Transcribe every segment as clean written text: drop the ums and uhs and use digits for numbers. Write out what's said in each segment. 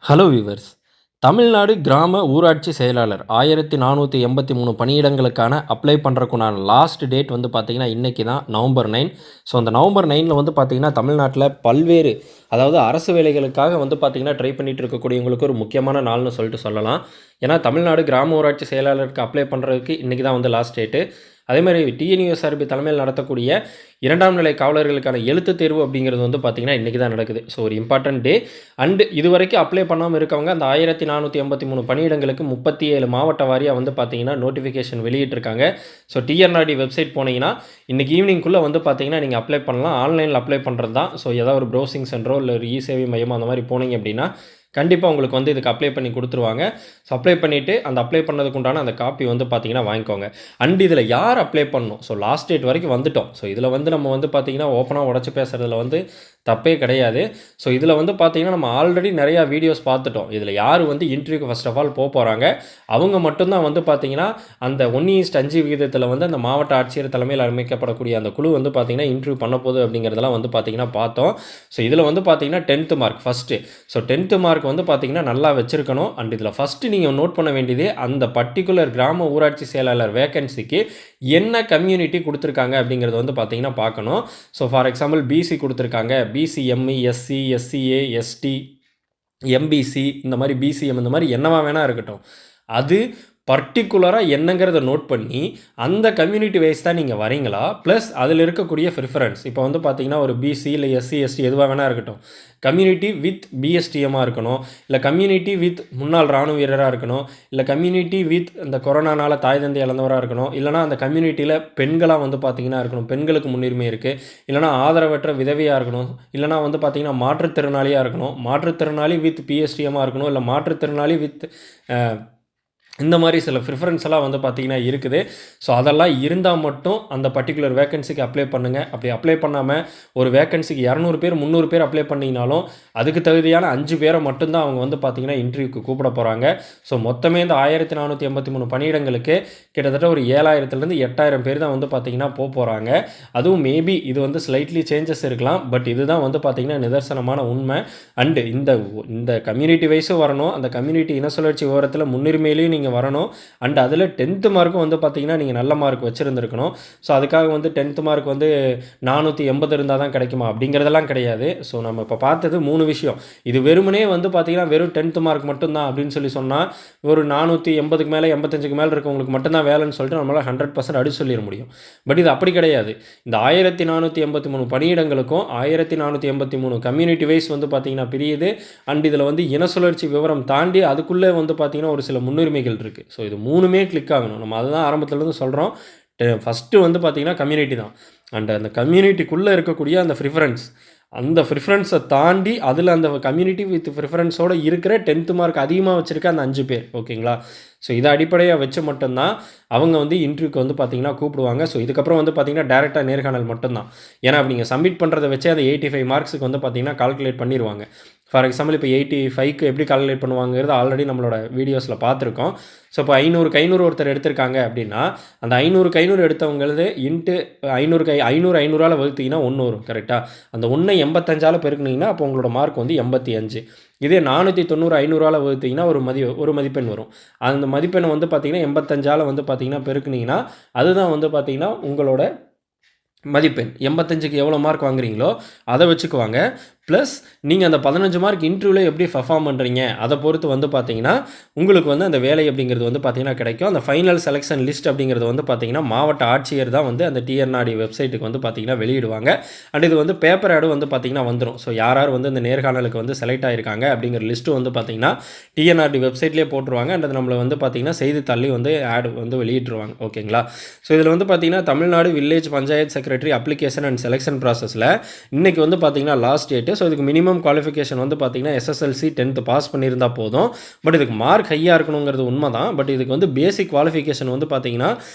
Hello viewers. Tamil Nadu கிராம ஊராட்சி செயலாளர் 1483 பணியிடங்களுக்கான அப்ளை பண்ணுறக்குண்டான லாஸ்ட் டேட் வந்து பார்த்திங்கன்னா இன்றைக்கி தான் நவம்பர் 9. ஸோ அந்த நவம்பர் 9ல் வந்து பார்த்திங்கன்னா தமிழ்நாட்டில் பல்வேறு அதாவது அரசு வேலைகளுக்காக வந்து பார்த்திங்கன்னா ட்ரை பண்ணிகிட்டு இருக்கக்கூடியவங்களுக்கு ஒரு முக்கியமான நாள்னு சொல்லிட்டு சொல்லலாம். ஏன்னா தமிழ்நாடு கிராம ஊராட்சி செயலாளருக்கு அப்ளை பண்ணுறதுக்கு இன்றைக்கி தான் வந்து லாஸ்ட் டேட்டு. அதேமாதிரி டிஎன்யூஎஸ்ஆர்பி தலைமையில் நடத்தக்கூடிய 2ஆம் நிலை காவலர்களுக்கான எழுத்து தேர்வு அப்படிங்கிறது வந்து பார்த்திங்கன்னா இன்றைக்கி தான் நடக்குது. ஸோ ஒரு இம்பார்ட்டன்ட் டே. அண்டு இது வரைக்கும் அப்ளை பண்ணாமல் இருக்கவங்க அந்த 1483 பணியிடங்களுக்கு 37 மாவட்ட வாரியாக வந்து பார்த்திங்கன்னா நோட்டிஃபிகேஷன் வெளியிட்டிருக்காங்க. ஸோ டிஎன்ஆர்டி வெப்சைட் போனீங்கன்னா இன்றைக்கி ஈவினிங்குள்ளே வந்து பார்த்திங்கன்னா நீங்கள் அப்ளை பண்ணலாம். ஆன்லைனில் அப்ளை பண்ணுறது தான். ஸோ ஏதாவது ஒரு ப்ரௌசிங் சென்டரோ இல்லை ஒரு இ-சேவை மையமோ அந்த மாதிரி போனீங்க அப்படின்னா கண்டிப்பாக உங்களுக்கு வந்து இதுக்கு அப்ளை பண்ணி கொடுத்துருவாங்க. ஸோ அப்ளை பண்ணிவிட்டு அந்த அப்ளை பண்ணதுக்கு உண்டான அந்த காப்பி வந்து பார்த்திங்கன்னா வாங்கிக்கோங்க. அண்ட் இதில் யார் அப்ளை பண்ணணும்? ஸோ லாஸ்ட் டேட் வரைக்கும் வந்துட்டோம். ஸோ இதில் வந்து நம்ம வந்து பார்த்திங்கன்னா ஓப்பனாக உடச்சி பேசுகிறதுல வந்து தப்பே கிடையாது. ஸோ இதில் வந்து பார்த்திங்கன்னா நம்ம ஆல்ரெடி நிறையா வீடியோஸ் பார்த்துட்டோம். இதில் யார் வந்து இன்டர்வியூக்கு ஃபஸ்ட் ஆஃப் ஆல் போகிறாங்க அவங்க மட்டும்தான் வந்து பார்த்திங்கன்னா அந்த 1:5 விகிதத்தில் வந்து அந்த மாவட்ட ஆட்சியர் தலைமையில் அமைக்கப்படக்கூடிய அந்த குழு வந்து பார்த்திங்கன்னா இன்டர்வியூ பண்ண போகுது அப்படிங்கிறதெல்லாம் வந்து பார்த்திங்கன்னா பார்த்தோம். ஸோ இதில் வந்து பார்த்திங்கன்னா 10th mark first. So 10th mark வந்து பார்த்திங்கன்னா நல்லா வச்சுருக்கணும். அண்ட் இதில் ஃபஸ்ட்டு நீங்கள் நோட் பண்ண வேண்டியது அந்த பர்டிகுலர் கிராம ஊராட்சி செயலாளர் வேக்கன்சிக்கு என்ன கம்யூனிட்டி கொடுத்துருக்காங்க அப்படிங்கிறது வந்து பார்த்திங்கன்னா பார்க்கணும். ஸோ ஃபார் எக்ஸாம்பிள் பிசி கொடுத்துருக்காங்க, பிசிஎம்இ, எஸ்சி, எஸ்சிஏ, எஸ்டி, எம்பிசி, இந்த மாதிரி பிசிஎம், இந்த மாதிரி என்னவா வேணால் இருக்கட்டும். அது பர்டிகுலராக என்னங்கிறத நோட் பண்ணி அந்த கம்யூனிட்டி வைஸ் தான் நீங்கள் வரீங்களா, ப்ளஸ் அதில் இருக்கக்கூடிய ப்ரிஃபரன்ஸ். இப்போ வந்து பார்த்தீங்கன்னா ஒரு பிசி இல்லை எஸ்சி, எஸ்டி எதுவாக வேணால் இருக்கட்டும், கம்யூனிட்டி வித் பிஎஸ்டிஎம்மாக இருக்கணும், இல்லை கம்யூனிட்டி வித் முன்னாள் இராணுவ வீரராக இருக்கணும், இல்லை கம்யூனிட்டி வித் இந்த கொரோனானால் தாய் தந்தை இழந்தவராக இருக்கணும், இல்லைனா அந்த கம்யூனிட்டியில் பெண்களாக வந்து பார்த்திங்கன்னா இருக்கணும், பெண்களுக்கு முன்னுரிமை இருக்குது, இல்லைனா ஆதரவற்ற விதவையாக இருக்கணும், இல்லைனா வந்து பார்த்திங்கன்னா மாற்றுத்திறனாளியாக இருக்கணும், மாற்றுத்திறனாளி வித் பிஎஸ்டிஎம்மாக இருக்கணும், இல்லை மாற்றுத்திறனாளி வித் இந்த மாதிரி சில ப்ரிஃபரன்ஸ் எல்லாம் வந்து பார்த்திங்கன்னா இருக்குது. ஸோ அதெல்லாம் இருந்தால் மட்டும் அந்த பர்டிகுலர் வேக்கன்சிக்கு அப்ளை பண்ணுங்கள். அப்படி அப்ளை பண்ணாமல் ஒரு வேக்கன்சிக்கு 200 பேர் 300 பேர் அப்ளை பண்ணிங்கனாலும் அதுக்கு தகுதியான 5 பேரை மட்டும்தான் அவங்க வந்து பார்த்திங்கன்னா இன்டர்வியூக்கு கூப்பிட போகிறாங்க. ஸோ மொத்தமே இந்த 1483 பணியிடங்களுக்கு கிட்டத்தட்ட ஒரு 7000லேருந்து 8000 பேர் தான் வந்து பார்த்திங்கன்னா போகிறாங்க. அதுவும் மேபி இது வந்து ஸ்லைட்லி சேஞ்சஸ் இருக்கலாம். பட் இதுதான் வந்து பார்த்திங்கன்னா நிதர்சனமான உண்மை. அண்டு இந்த கம்யூனிட்டி வைஸும் வரணும், அந்த கம்யூனிட்டி இன சுழற்சி விவரத்தில் முன்னுரிமையிலையும் நீங்கள் வரணும். அண்ட் அதில் 10th மார்க்கும் வந்து பார்த்திங்கன்னா நீங்கள் நல்ல மார்க் வச்சுருந்துருக்கணும். ஸோ அதுக்காக வந்து 10th மார்க் வந்து 480 இருந்தால் தான் கிடைக்குமா அப்படிங்கிறதெல்லாம் கிடையாது. ஸோ நம்ம இப்போ பார்த்தது 3 விஷயம். இது வெறுமனே வந்து பார்த்திங்கன்னா வெறும் 10th மார்க் மட்டும்தான் அப்படின்னு சொன்னால் ஒரு 480க்கு மேலே 85க்கு மேலே இருக்கவங்களுக்கு மட்டும்தான் வேலைன்னு சொல்லிட்டு நம்மளால் 100% அடி சொல்லிட முடியும். பட் இது அப்படி கிடையாது. இந்த 1483 பணியிடங்களுக்கும் 1483 கம்யூனிட்டி வைஸ் வந்து பார்த்திங்கன்னா பிரியுது. அண்ட் இதில் வந்து இன சுழற்சி விவரம் தாண்டி அதுக்குள்ளே வந்து பார்த்திங்கன்னா ஒரு சில முன்னுரிமைகள் இருக்குது. ஸோ இது 3மே கிளிக் ஆகணும். நம்ம அதுதான் ஆரம்பத்துலேருந்து சொல்கிறோம். ஃபஸ்ட்டு வந்து பார்த்திங்கன்னா கம்யூனிட்டி தான். அண்ட் அந்த கம்யூனிட்டிக்குள்ளே இருக்கக்கூடிய அந்த ப்ரிஃபரன்ஸ், அந்த ப்ரிஃபரன்ஸை தாண்டி அதில் அந்த கம்யூனிட்டி வித் ப்ரிஃபரன்ஸோடு இருக்கிற 10th மார்க் அதிகமாக வச்சுருக்க அந்த 5 பேர், ஓகேங்களா? ஸோ இதை அடிப்படையாக வச்சு மட்டும்தான் அவங்க வந்து இன்டர்வியூக்கு வந்து பார்த்திங்கன்னா கூப்பிடுவாங்க. ஸோ இதுக்கப்புறம் வந்து பார்த்திங்கன்னா டேரெக்டாக நேர்காணல் மட்டும்தான். ஏன்னா அப்படி நீங்கள் சப்மிட் பண்ணுறதை வச்சே அந்த 85 மார்க்ஸுக்கு வந்து பார்த்திங்கன்னா கால்குலேட் பண்ணிடுவாங்க. ஃபார் எக்ஸாம்பிள் இப்போ 85க்கு எப்படி கால்குலேட் பண்ணுவாங்கிறது ஆல்ரெடி நம்மளோட வீடியோஸில் பார்த்துருக்கோம். ஸோ இப்போ 500க்கு 500 ஒருத்தர் எடுத்திருக்காங்க அப்படின்னா அந்த 500க்கு 500 எடுத்தவங்களது இன்ட்டு 500 வகுத்தீங்கன்னா 1 வரும், கரெக்டாக? அந்த 1 85ஆல் பெருக்குனீங்கன்னா அப்போ உங்களோட மார்க் வந்து 85. இதே 490 500ஆல் வகுத்தீங்கன்னா ஒரு மதிப்பெண் வரும். அந்த மதிப்பெண்ணை வந்து பார்த்திங்கன்னா 85ஆல் வந்து பார்த்திங்கன்னா பெருக்குனீங்கன்னா அதுதான் வந்து பார்த்திங்கன்னா உங்களோட மதிப்பெண். 85க்கு எவ்வளோ மார்க் வாங்குறீங்களோ அதை வச்சுக்குவாங்க. ப்ளஸ் நீங்கள் அந்த 15 மார்க் இன்டர்வியூவில் எப்படி பர்ஃபார்ம் பண்ணுறீங்க அதை பொறுத்து வந்து பார்த்திங்கன்னா உங்களுக்கு வந்து அந்த வேலை அப்படிங்கிறது வந்து பார்த்திங்கன்னா கிடைக்கும். அந்த ஃபைனல் செலெக்ஷன் லிஸ்ட் அப்படிங்கிறது வந்து பார்த்திங்கன்னா மாவட்ட ஆட்சியர் தான் வந்து அந்த டிஎன்ஆர்டி வெப்சைட்டுக்கு வந்து பார்த்திங்கன்னா வெளியிடுவாங்க. அண்ட் இது வந்து பேப்பர் ஆடும் வந்து பார்த்திங்கன்னா வந்துடும். ஸோ யார் வந்து இந்த நேர்காணலுக்கு வந்து செலக்ட் ஆகிருக்காங்க அப்படிங்கிற லிஸ்ட்டு வந்து பார்த்திங்கன்னா டிஎன்ஆர்டி வெப்சைட்லேயே போட்டுருவாங்க. அண்ட் அது நம்மளை வந்து பார்த்திங்கன்னா செய்தித்தாள்லேயும் வந்து ஆடு வந்து வெளியிட்டுருவாங்க, ஓகேங்களா? ஸோ இதில் வந்து பார்த்திங்கன்னா Tamil Nadu village panchayat secretary application and selection ப்ராசஸில் இன்றைக்கி வந்து பார்த்திங்கன்னா லாஸ்ட் டேட்டு. ஸோ இதுக்கு மினிமம் குவாலிஃபிகேஷன் வந்து பார்த்திங்கன்னா எஸ்எஸ்எல்சி 10th பாஸ் பண்ணியிருந்தால் போதும். பட் இதுக்கு மார்க் ஹையாக இருக்கணுங்கிறது உண்மை தான். பட் இதுக்கு வந்து பேசிக் குவாலிஃபிகேஷன் வந்து பார்த்திங்கன்னா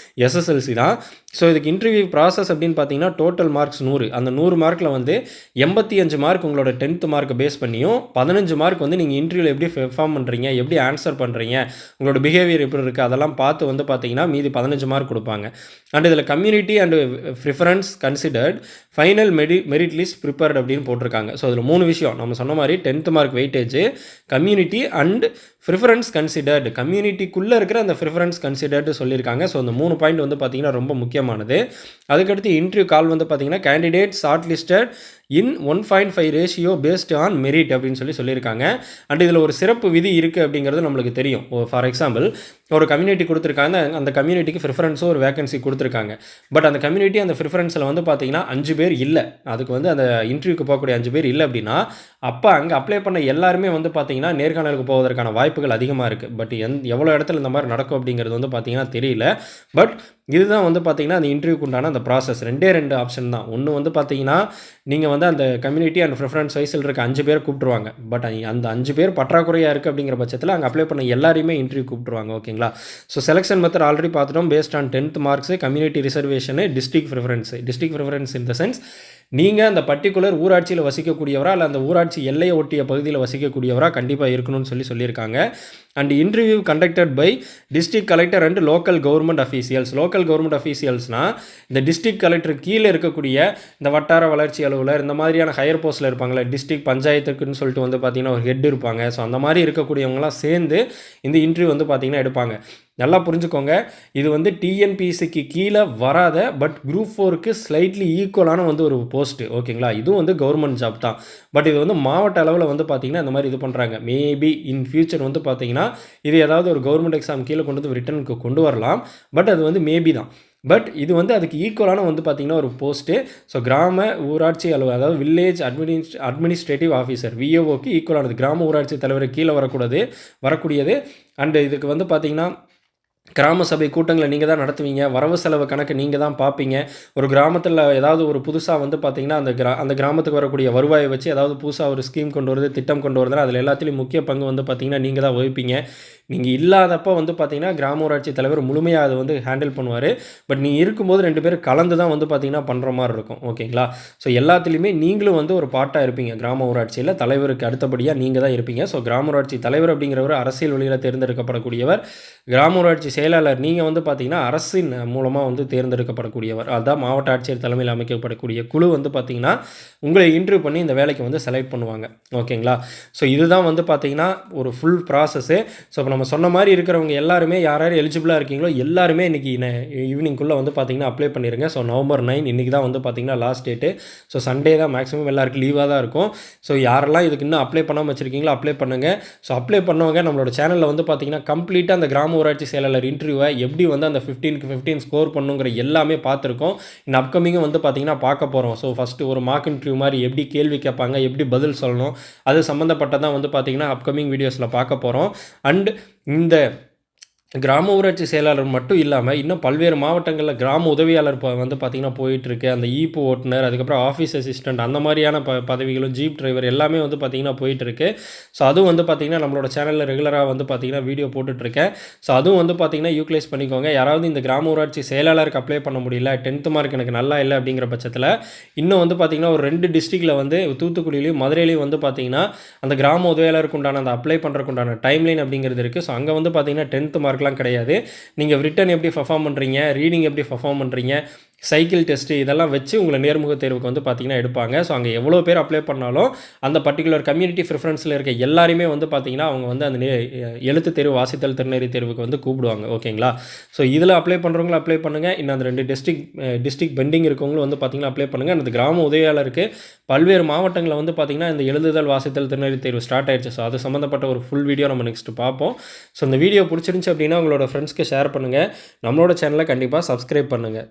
எஸ்எஸ்எல்சி தான். ஸோ இதுக்கு இன்டர்வியூ ப்ராசஸ் அப்படின்னு பார்த்திங்கன்னா டோட்டல் மார்க்ஸ் 100. அந்த 100 மார்க்கில் வந்து 85 மார்க் உங்களோட 10th மார்க்கை பேஸ் பண்ணியும் 15 மார்க் வந்து நீங்கள் இன்டர்வியூவில் எப்படி பெர்ஃபார்ம் பண்ணுறீங்க, எப்படி ஆன்சர் பண்ணுறீங்க, உங்களோட பிஹேவியர் எப்படி இருக்குது அதெல்லாம் பார்த்து வந்து பார்த்திங்கன்னா மீதி 15 மார்க் கொடுப்பாங்க. அண்ட் இதில் community and preference considered final merit list prepared அப்படின்னு போட்டிருக்காங்க. ஸோ அதில் 3 விஷயம் நம்ம சொன்ன மாதிரி 10th mark weightage, community and preference considered. கம்யூனிட்டிக்குள்ளே இருக்கிற அந்த ப்ரிஃபரன்ஸ் கன்சிடர்டு சொல்லியிருக்காங்க. ஸோ அந்த 3 பாயிண்ட் வந்து பார்த்திங்கன்னா ரொம்ப முக்கியமானது. அதுக்கடுத்து இன்டர்வியூ கால் வந்து பார்த்திங்கன்னா candidate short listed in 1.5 ratio based on merit அப்படின்னு சொல்லியிருக்காங்க. அண்ட் இதில் ஒரு சிறப்பு விதி இருக்குது அப்படிங்கிறது நம்மளுக்கு தெரியும். ஃபார் எக்ஸாம்பிள் ஒரு கம்யூனிட்டி கொடுத்துருக்காங்க, அந்த கம்யூனிட்டிக்கு ப்ரிஃபரன்ஸோ ஒரு வேகன்சி கொடுத்துருக்காங்க. பட் அந்த கம்யூனிட்டி அந்த ப்ரிஃபரன்ஸில் வந்து பார்த்திங்கன்னா 5 பேர் இல்லை, அதுக்கு வந்து அந்த இன்டர்வியூக்கு போகக்கூடிய 5 பேர் இல்லை அப்படின்னா, அப்போ அங்கே அப்ளை பண்ண எல்லாருமே வந்து பார்த்திங்கன்னா நேர்காணலுக்கு போவதற்கான வாய்ப்புகள் அதிகமாக இருக்குது. பட் எவ்வளோ இடத்துல இந்த மாதிரி நடக்கும் அப்படிங்கிறது வந்து பார்த்திங்கன்னா தெரியல. பட் இதுதான் வந்து பார்த்திங்கன்னா அந்த இன்டர்வியூக்கு உண்டான அந்த ப்ராசஸ். 2 ஆப்ஷன் தான். ஒன்று வந்து பார்த்திங்கன்னா நீங்கள் வந்து அந்த கம்யூனிட்டி அண்ட் ப்ரிஃபரன்ஸ் வைஸில் இருக்க 5 பேர் கூப்பிட்ருவாங்க. பட் அந்த 5 பேர் பற்றாக்குறையாக இருக்குது அப்படிங்கிற பட்சத்தில் அங்கே அப்ளை பண்ண எல்லாரையுமே இன்டர்வியூ கூப்பிட்ருவாங்க. ஓகேங்களா? ஸோ செலெக்ஷன் மெத்தட் ஆல்ரெடி பார்த்துட்டோம். Based on 10th marks, community reservation, district preference in the sense நீங்கள் அந்த பர்டிகுலர் ஊராட்சியில் வசிக்கக்கூடியவரா இல்லை அந்த ஊராட்சி எல்லையை ஒட்டிய பகுதியில் வசிக்கக்கூடியவராக கண்டிப்பாக இருக்கணும்னு சொல்லியிருக்காங்க. And interview conducted by district collector and local government officials. Local government அஃபீஷியல்ஸ்னால் இந்த டிஸ்ட்ரிக்ட் கலெக்டர் கீழே இருக்கக்கூடிய இந்த வட்டார வளர்ச்சி அலுவலர், இந்த மாதிரியான ஹையர் போஸ்ட்டில் இருப்பாங்களே, டிஸ்ட்ரிக்ட் பஞ்சாயத்துக்குன்னு சொல்லிட்டு வந்து பார்த்திங்கன்னா ஒரு ஹெட் இருப்பாங்க. ஸோ அந்த மாதிரி இருக்கக்கூடியவங்களாம் சேர்ந்து இந்த இன்டர்வியூ வந்து பார்த்திங்கன்னா எடுப்பாங்க. நல்லா புரிஞ்சுக்கோங்க, இது வந்து டிஎன்பிஎஸ்சிக்கு கீழே வராத பட் குரூப் 4க்கு ஸ்லைட்லி ஈக்குவலான வந்து ஒரு போஸ்ட்டு. ஓகேங்களா? இதுவும் வந்து கவர்மெண்ட் ஜாப் தான். பட் இது வந்து மாவட்ட அளவில் வந்து பார்த்திங்கன்னா இந்த மாதிரி இது பண்ணுறாங்க. மேபி இன் ஃபியூச்சர் வந்து பார்த்திங்கன்னா இது ஏதாவது ஒரு கவர்மெண்ட் எக்ஸாம் கீழே கொண்டு வந்து ரிட்டனுக்கு கொண்டு வரலாம். பட் அது வந்து மேபி தான். பட் இது வந்து அதுக்கு ஈக்குவலான வந்து பார்த்திங்கன்னா ஒரு போஸ்ட்டு. ஸோ கிராம ஊராட்சி அலுவலர், அதாவது வில்லேஜ் அட்மினிஸ்ட்ரேட்டிவ் ஆஃபீஸர், விஏஓக்கு ஈக்குவலானது. கிராம ஊராட்சி தலைவர் கீழே வரக்கூடியது. அண்டு இதுக்கு வந்து பார்த்திங்கன்னா கிராம சபை கூட்டங்களை நீங்கள் தான் நடத்துவீங்க. வரவு செலவு கணக்கு நீங்கள் தான் பார்ப்பீங்க. ஒரு கிராமத்தில் ஏதாவது ஒரு புதுசாக வந்து பார்த்திங்கன்னா அந்த கிராமத்துக்கு வரக்கூடிய வருவாயை வச்சு ஏதாவது புதுசாக ஒரு ஸ்கீம் கொண்டு வருது, திட்டம் கொண்டு வருதுன்னா அதில் எல்லாத்துலேயும் முக்கிய பங்கு வந்து பார்த்திங்கன்னா நீங்கள் தான் வகிப்பீங்க. நீங்கள் இல்லாதப்போ வந்து பார்த்திங்கன்னா கிராம ஊராட்சி தலைவர் முழுமையாக அதை வந்து ஹேண்டில் பண்ணுவார். பட் நீங்கள் இருக்கும்போது 2 பேரும் கலந்து தான் வந்து பார்த்திங்கன்னா பண்ணுற மாதிரி இருக்கும். ஓகேங்களா? ஸோ எல்லாத்துலேயுமே நீங்களும் வந்து ஒரு பார்ட்டாக இருப்பீங்க. கிராம ஊராட்சியில் தலைவருக்கு அடுத்தபடியாக நீங்கள் தான் இருப்பீங்க. ஸோ கிராம ஊராட்சி தலைவர் அப்படிங்கிறவர் அரசியல் வழியில் தேர்ந்தெடுக்கப்படக்கூடியவர். கிராம ஊராட்சி செயலாளர் நீங்கள் வந்து பார்த்திங்கன்னா அரசின் மூலமாக வந்து தேர்ந்தெடுக்கப்படக்கூடியவர். அதுதான் மாவட்ட ஆட்சியர் தலைமையில் அமைக்கப்படக்கூடிய குழு வந்து பார்த்திங்கன்னா உங்களை இன்டர்வியூ பண்ணி இந்த வேலைக்கு வந்து செலக்ட் பண்ணுவாங்க. ஓகேங்களா? ஸோ இதுதான் வந்து பார்த்திங்கன்னா ஒரு ஃபுல் ப்ராசஸ்ஸு. ஸோ இப்போ நம்ம சொன்ன மாதிரி இருக்கிறவங்க எல்லாருமே யார் எலிஜிபிளாக இருக்கீங்களோ எல்லாருமே இன்றைக்கி ஈவினிங்குள்ளே வந்து பார்த்திங்கன்னா அப்ளை பண்ணிடுங்க. ஸோ November 9 இன்றைக்கி தான் வந்து பார்த்திங்கன்னா லாஸ்ட் டேட்டு. ஸோ சண்டே தான் மேக்ஸிமம் எல்லாருக்கும் லீவாக தான் இருக்கும். ஸோ யாரெல்லாம் இதுக்கு இன்னும் அப்ளை பண்ணாமல் வச்சுருக்கீங்களோ அப்ளை பண்ணுங்கள். ஸோ அப்ளை பண்ணவங்க நம்மளோட சேனலில் வந்து பார்த்திங்கன்னா கம்ப்ளீட்டாக அந்த கிராம ஊராட்சி செயலாளர் இன்டர்வியூவை எப்படி வந்து அந்த 15க்கு 15 ஸ்கோர் பண்ணுங்கிற எல்லாமே பார்த்துருக்கோம். இந்த அப்கமிங்கும் வந்து பார்த்திங்கன்னா பார்க்க போகிறோம். ஸோ ஃபஸ்ட்டு ஒரு மார்க் இன்டர்வியூ மாதிரி எப்படி கேள்வி கேட்பாங்க, எப்படி பதில் சொல்லணும், அது சம்மந்தப்பட்டதான் வந்து பார்த்திங்கன்னா அப்கமிங் வீடியோஸில் பார்க்க போகிறோம். அண்ட் இந்த கிராம ஊராட்சி செயலாளர் மட்டும் இல்லாமல் இன்னும் பல்வேறு மாவட்டங்களில் கிராம உதவியாளர் வந்து பார்த்திங்கன்னா போயிட்டுருக்கு. அந்த ஈப்பு ஓட்டுநர், அதுக்கப்புறம் ஆஃபீஸ் அசிஸ்டண்ட், அந்த மாதிரியான பதவிகளும், ஜீப் டிரைவர் எல்லாமே வந்து பார்த்திங்கன்னா போயிட்டுருக்கு. ஸோ அதுவும் வந்து பார்த்திங்கன்னா நம்மளோட சேனலில் ரெகுலராக வந்து பார்த்திங்கன்னா வீடியோ போட்டுட்ருக்கேன். ஸோ அதுவும் வந்து பார்த்திங்கன்னா யூட்டிலைஸ் பண்ணிக்கோங்க. யாராவது இந்த கிராம ஊராட்சி செயலாளருக்கு அப்ளை பண்ண முடியல, 10th மார்க் எனக்கு நல்லா இல்லை அப்படிங்கிற பட்சத்தில் இன்னும் வந்து பார்த்திங்கன்னா ஒரு 2 டிஸ்ட்ரிக்டில் வந்து தூத்துக்குடியிலையும் மதுரையிலையும் வந்து பார்த்திங்கன்னா அந்த கிராம உதவியாளருக்கு உண்டான அந்த அப்ளை பண்ணுறதுக்கு உண்டான டைம்லைன் அப்படிங்கிறது இருக்குது. ஸோ அங்கே வந்து பார்த்திங்கன்னா 10th மார்க் கிடையாது. நீங்கள் ரிட்டன் எப்படி பர்ஃபார்ம் பண்ணுறீங்க, ரீடிங் எப்படி பர்ஃபார்ம் பண்ணுறீங்க, சைக்கிள் டெஸ்ட்டு இதெல்லாம் வச்சு உங்களை நேர்முக தேர்வுக்கு வந்து பார்த்திங்கன்னா எடுப்பாங்க. ஸோ அங்கே எவ்வளோ பேர் அப்ளை பண்ணாலும் அந்த பர்டிகுலர் கம்யூனிட்டி ப்ரிஃபரன்ஸில் இருக்க எல்லாருமே வந்து பார்த்திங்கன்னா அவங்க வந்து அந்த எழுத்து தேர்வு, வாசித்தல் திறனறி தேர்வுக்கு வந்து கூப்பிடுவாங்க. ஓகேங்களா? ஸோ இதில் அப்ளை பண்ணுறவங்களும் அப்ளை பண்ணுங்கள். இன்னும் அந்த 2 டிஸ்ட்ரிக்ட் பெண்டிங் இருக்கவங்களும் வந்து பார்த்திங்கன்னா அப்ளை பண்ணுங்கள். அந்த கிராம உதவியாளருக்கு பல்வேறு மாவட்டங்களில் வந்து பார்த்திங்கன்னா இந்த எழுதுதல், வாசித்தல் திறனறி தேர்வு ஸ்டார்ட் ஆயிடுச்சு. ஸோ அது சம்மந்தப்பட்ட ஒரு ஃபுல் வீடியோ நம்ம நெக்ஸ்ட் பார்ப்போம். ஸோ இந்த வீடியோ பிடிச்சிருந்துச்சு அப்படின்னா உங்களோட ஃப்ரெண்ட்ஸ்க்கு ஷேர் பண்ணுங்கள். நம்மளோட சேனலை கண்டிப்பாக சப்ஸ்கிரைப் பண்ணுங்கள்.